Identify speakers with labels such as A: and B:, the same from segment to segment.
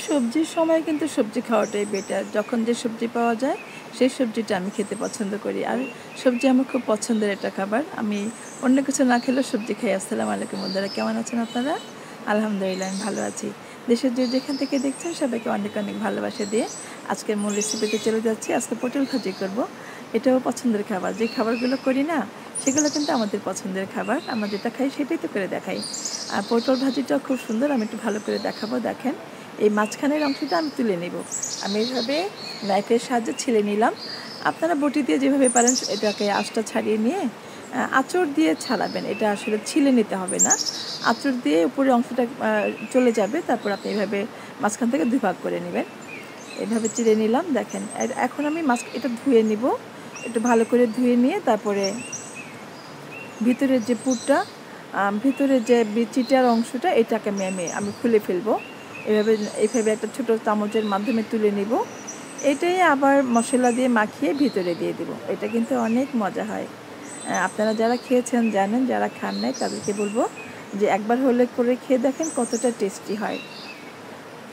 A: সবজির সময় কিন্তু সবজি খাওয়াটাই বেটার। যখন যে সবজি পাওয়া যায় সেই সবজিটা আমি খেতে পছন্দ করি। আর সবজি আমার খুব পছন্দের একটা খাবার। আমি অন্য কিছু না খেলেও সবজি খাই। আসসালামু আলাইকুম বন্ধুরা, কেমন আছেন আপনারা? আলহামদুলিল্লাহ আমি ভালো আছি। দেশের যে যেখান থেকে দেখছেন সবাইকে অনেক অনেক ভালোবাসা দিয়ে আজকের মূল রেসিপিতে চলে যাচ্ছি। আজকে পটল ভাজি করব। এটাও পছন্দের খাবার। যে খাবারগুলো করি না সেগুলো কিন্তু আমাদের পছন্দের খাবার। আমরা যেটা খাই সেটাই তো করে দেখাই। আর পটল ভাজিটাও খুব সুন্দর। আমি একটু ভালো করে দেখাবো, দেখেন। এই মাঝখানের অংশটা আমি তুলে নেব। আমি এইভাবে নাইফের সাহায্যে ছিলে নিলাম। আপনারা বটি দিয়ে যেভাবে পারেন এটাকে আঁশটা ছাড়িয়ে নিয়ে আঁচড় দিয়ে ছাড়াবেন। এটা আসলে ছিলে নিতে হবে না, আঁচড় দিয়ে উপরে অংশটা চলে যাবে। তারপর আপনি এভাবে মাঝখান থেকে দুই ভাগ করে নেবেন। এভাবে চিড়ে নিলাম, দেখেন। এখন আমি এটা ধুয়ে নিব। একটু ভালো করে ধুয়ে নিয়ে তারপরে ভিতরের যে পুরটা, ভিতরের যে চিটার অংশটা, এটাকে আমি খুলে ফেলবো। এইভাবে একটা ছোটো চামচের মাধ্যমে তুলে নিব। এটাই আবার মশলা দিয়ে মাখিয়ে ভিতরে দিয়ে দেব। এটা কিন্তু অনেক মজা হয়। আপনারা যারা খেয়েছেন জানেন, যারা খান নাই তাদেরকে বলবো যে একবার হলে করে খেয়ে দেখেন কতটা টেস্টি হয়।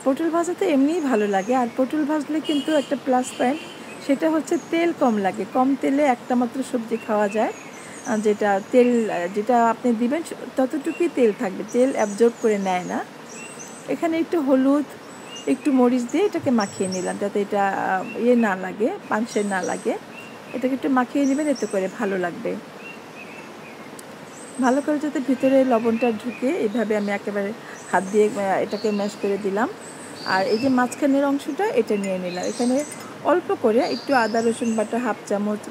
A: পটল ভাজা তো এমনিই ভালো লাগে। আর পটল ভাজলে কিন্তু একটা প্লাস পয়েন্ট, সেটা হচ্ছে তেল কম লাগে। কম তেলে একটা মাত্র সবজি খাওয়া যায়। যেটা আপনি দিবেন ততটুকুই তেল থাকবে, তেল অ্যাবজর্ব করে নেয় না। এখানে একটু হলুদ, একটু মরিচ দিয়ে এটাকে মাখিয়ে নিলাম, যাতে এটা না লাগে, পানসে না লাগে। এটাকে একটু মাখিয়ে নেবেন, এতে করে ভালো লাগবে। ভালো করে যাতে ভিতরে লবণটা ঢুকে, এইভাবে আমি একেবারে হাত দিয়ে এটাকে ম্যাশ করে দিলাম। আর এই যে মাঝখানের অংশটা এটা নিয়ে নিলাম। এখানে অল্প করে একটু আদা রসুন বাটা হাফ চামচ,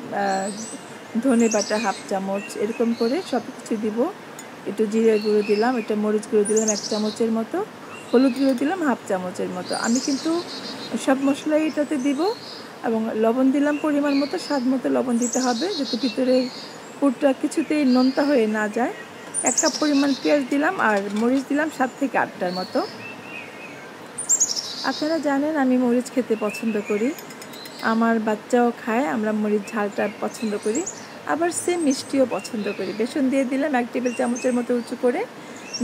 A: ধনে বাটা হাফ চামচ, এরকম করে সব কিছু দিব। একটু জিরে গুঁড়ো দিলাম, এটা মরিচ গুঁড়ো দিলাম 1 চামচের মতো, হলুদ গুঁড়ো দিলাম হাফ চামচের মতো। আমি কিন্তু সব মশলাই এটাতে দিব। এবং লবণ দিলাম পরিমাণ মতো, স্বাদ মতো লবণ দিতে হবে, যাতে ভিতরে পুরটা কিছুতেই নোনতা হয়ে না যায়। 1 কাপ পরিমাণ পেঁয়াজ দিলাম, আর মরিচ দিলাম 7 থেকে 8টার মতো। আপনারা জানেন আমি মরিচ খেতে পছন্দ করি, আমার বাচ্চাও খায়। আমরা মরিচ ঝালটা পছন্দ করি, আবার সেম মিষ্টিও পছন্দ করি। বেসন দিয়ে দিলাম 1 টেবিল চামচের মতো উঁচু করে,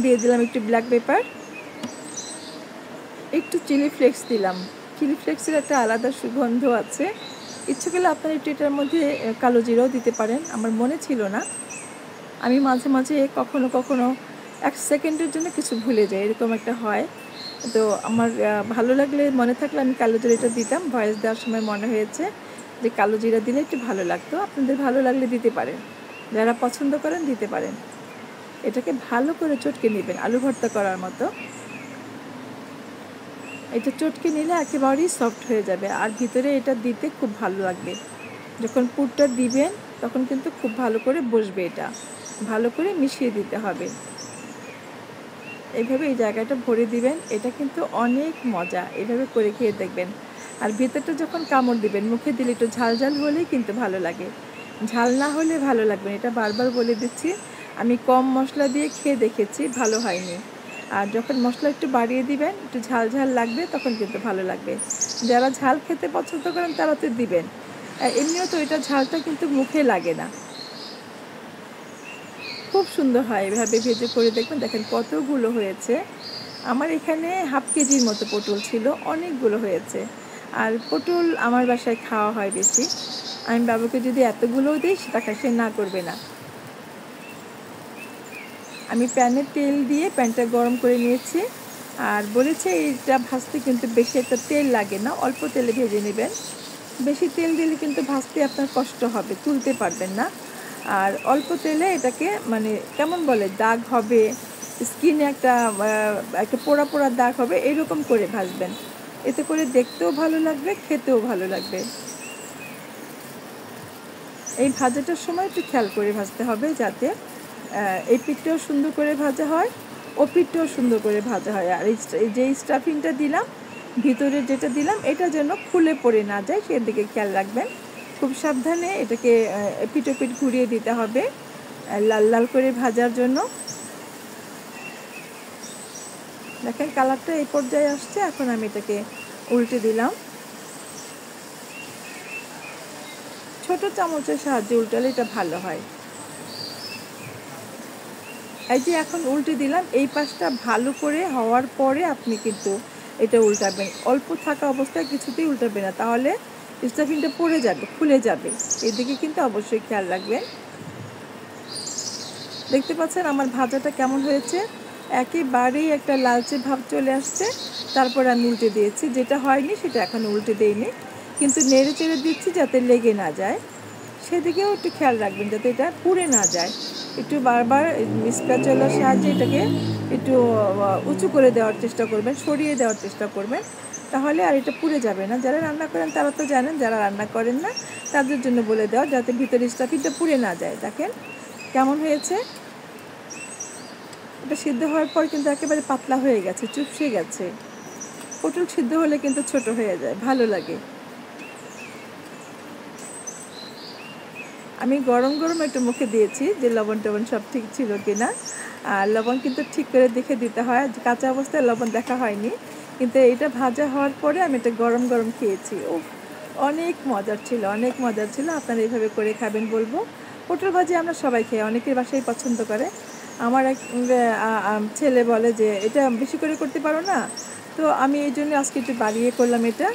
A: দিয়ে দিলাম একটু ব্ল্যাক পেপার, একটু চিলি ফ্লেক্স দিলাম। চিলি ফ্লেক্সের একটা আলাদা সুগন্ধ আছে। ইচ্ছে করলে আপনারা একটু এটার মধ্যে কালো জিরাও দিতে পারেন, আমার মনে ছিল না। আমি মাঝে মাঝে কখনো কখনো 1 সেকেন্ডের জন্য কিছু ভুলে যাই, এরকম একটা হয়। তো আমার ভালো লাগলে, মনে থাকলে আমি কালো জিরাটা দিতাম। ভয়েস দেওয়ার সময় মনে হয়েছে যে কালো জিরা দিলে একটু ভালো লাগতো। আপনাদের ভালো লাগলে দিতে পারেন, যারা পছন্দ করেন দিতে পারেন। এটাকে ভালো করে চটকে নেবেন, আলু ভর্তা করার মতো। এটা চটকে নিলে একেবারেই সফট হয়ে যাবে, আর ভিতরে এটা দিতে খুব ভালো লাগবে। যখন পুরটা দিবেন তখন কিন্তু খুব ভালো করে বসবে, এটা ভালো করে মিশিয়ে দিতে হবে। এইভাবে এই জায়গাটা ভরে দিবেন। এটা কিন্তু অনেক মজা, এভাবে করে খেয়ে দেখবেন। আর ভেতরটা যখন কামড় দিবেন, মুখে দিলে একটু ঝাল ঝাল হলেই কিন্তু ভালো লাগে, ঝাল না হলে ভালো লাগবে না। এটা বারবার বলে দিচ্ছি, আমি কম মশলা দিয়ে খেয়ে দেখেছি, ভালো হয়নি। আর যখন মশলা একটু বাড়িয়ে দিবেন, একটু ঝাল ঝাল লাগবে, তখন কিন্তু ভালো লাগবে। যারা ঝাল খেতে পছন্দ করেন তারা তো দিবেন। এমনিও তো এটা ঝালটা কিন্তু মুখে লাগে না, খুব সুন্দর হয়। এভাবে ভেজে করে দেখবেন, দেখেন কতগুলো হয়েছে। আমার এখানে হাফ কেজির মতো পটল ছিল, অনেকগুলো হয়েছে। আর পটল আমার বাসায় খাওয়া হয় বেশি। আমি বাবাকে যদি এতগুলোও দিই সেটা সে না করবে না। আমি প্যানে তেল দিয়ে প্যানটা গরম করে নিয়েছি। আর বলেছে এইটা ভাজতে কিন্তু বেশি একটা তেল লাগে না, অল্প তেলে ভেজে নেবেন। বেশি তেল দিলে কিন্তু ভাজতে আপনার কষ্ট হবে, তুলতে পারবেন না। আর অল্প তেলে এটাকে মানে কেমন বলে, দাগ হবে, স্কিনে একটা পোড়া পোড়া দাগ হবে, এরকম করে ভাজবেন। এতে করে দেখতেও ভালো লাগবে, খেতেও ভালো লাগবে। এই ভাজাটার সময় একটু খেয়াল করে ভাজতে হবে, যাতে এই পিঠটাও সুন্দর করে ভাজা হয়, ও পিঠটাও সুন্দর করে ভাজা হয়। আর এই যে স্টাফিংটা দিলাম, ভিতরে যেটা দিলাম, এটা যেন খুলে পড়ে না যায়, সেদিকে খেয়াল রাখবেন। খুব সাবধানে এটাকে পিঠ ঘুরিয়ে দিতে হবে লাল লাল করে ভাজার জন্য। দেখেন কালারটা এই পর্যায়ে আসছে। এখন আমি এটাকে উল্টে দিলাম। ছোট চামচের সাহায্যে উল্টালে এটা ভালো হয়। এই যে এখন উল্টে দিলাম, এই পাশটা ভালো করে হওয়ার পরে আপনি কিন্তু এটা উল্টাবেন। অল্প থাকা অবস্থায় কিছুতেই উল্টাবেন না, তাহলে স্টাফিংটা পড়ে যাবে, খুলে যাবে। এদিকে কিন্তু অবশ্যই খেয়াল রাখবেন। দেখতে পাচ্ছেন আমার ভাজাটা কেমন হয়েছে, একেবারেই একটা লালচে ভাব চলে আসছে। তারপর আমি উল্টে দিয়েছি, যেটা হয়নি সেটা এখন উল্টে দিইনি, কিন্তু নেড়ে চেড়ে দিচ্ছি যাতে লেগে না যায়। সেদিকেও একটু খেয়াল রাখবেন যাতে এটা পুড়ে না যায়। একটু বারবার স্প্যাচুলার সাহায্যে এটাকে একটু উঁচু করে দেওয়ার চেষ্টা করবেন, সরিয়ে দেওয়ার চেষ্টা করবেন, তাহলে আর এটা পুড়ে যাবে না। যারা রান্না করেন তারা তো জানেন, যারা রান্না করেন না তাদের জন্য বলে দেওয়া, যাতে ভিতরে স্টাফিংটা পুড়ে না যায়। দেখেন কেমন হয়েছে। এটা সিদ্ধ হওয়ার পর কিন্তু একেবারে পাতলা হয়ে গেছে, চুপসে গেছে। পটল সিদ্ধ হলে কিন্তু ছোট হয়ে যায়, ভালো লাগে। আমি গরম গরম একটু মুখে দিয়েছি যে লবণ টবণ সব ঠিক ছিল কিনা। আর লবণ কিন্তু ঠিক করে দেখে দিতে হয়, কাঁচা অবস্থায় লবণ দেখা হয়নি। কিন্তু এটা ভাজা হওয়ার পরে আমি এটা গরম গরম খেয়েছি। ও অনেক মজার ছিল, অনেক মজার ছিল। আপনারা এইভাবে করে খাবেন বলবো। পটল ভাজি আমরা সবাই খাই, অনেকের বাসায় পছন্দ করে। আমার এক ছেলে বলে যে এটা বেশি করে করতে পারো না, তো আমি এই জন্য আজকে একটু বাড়িয়ে করলাম এটা।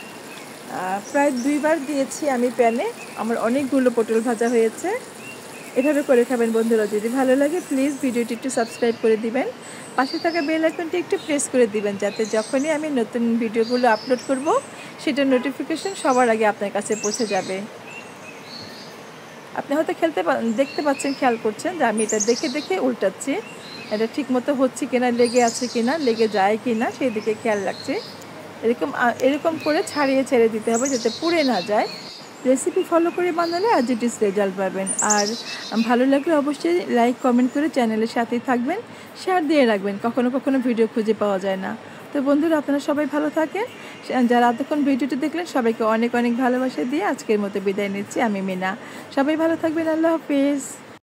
A: প্রায় 2 বার দিয়েছি আমি প্যানে, আমার অনেকগুলো পটল ভাজা হয়েছে। এভাবে করে খাবেন বন্ধুরা। যদি ভালো লাগে প্লিজ ভিডিওটি একটু সাবস্ক্রাইব করে দিবেন, পাশে থাকা বেল আইকনটি একটু প্রেস করে দিবেন, যাতে যখনই আমি নতুন ভিডিওগুলো আপলোড করব সেটার নোটিফিকেশন সবার আগে আপনার কাছে পৌঁছে যাবে। আপনি হয়তো দেখতে পাচ্ছেন, খেয়াল করছেন যে আমি এটা দেখে দেখে উল্টাচ্ছি, এটা ঠিকমতো হচ্ছে কিনা, লেগে আছে কিনা, লেগে যায় কিনা সেই দিকে খেয়াল রাখছি। এরকম করে ছাড়িয়ে ছেড়ে দিতে হবে যাতে পুড়ে না যায়। রেসিপি ফলো করে বানালে আজ ইট ইস রেজাল্ট পাবেন। আর ভালো লাগলে অবশ্যই লাইক কমেন্ট করে চ্যানেলের সাথেই থাকবেন, শেয়ার দিয়ে রাখবেন, কখনো কখনো ভিডিও খুঁজে পাওয়া যায় না। তো বন্ধুরা আপনারা সবাই ভালো থাকেন। যারা এতক্ষণ ভিডিওটি দেখলেন সবাইকে অনেক অনেক ভালোবাসা দিয়ে আজকের মতো বিদায় নিচ্ছি। আমি মিনা। সবাই ভালো থাকবেন। আল্লাহ হাফিজ।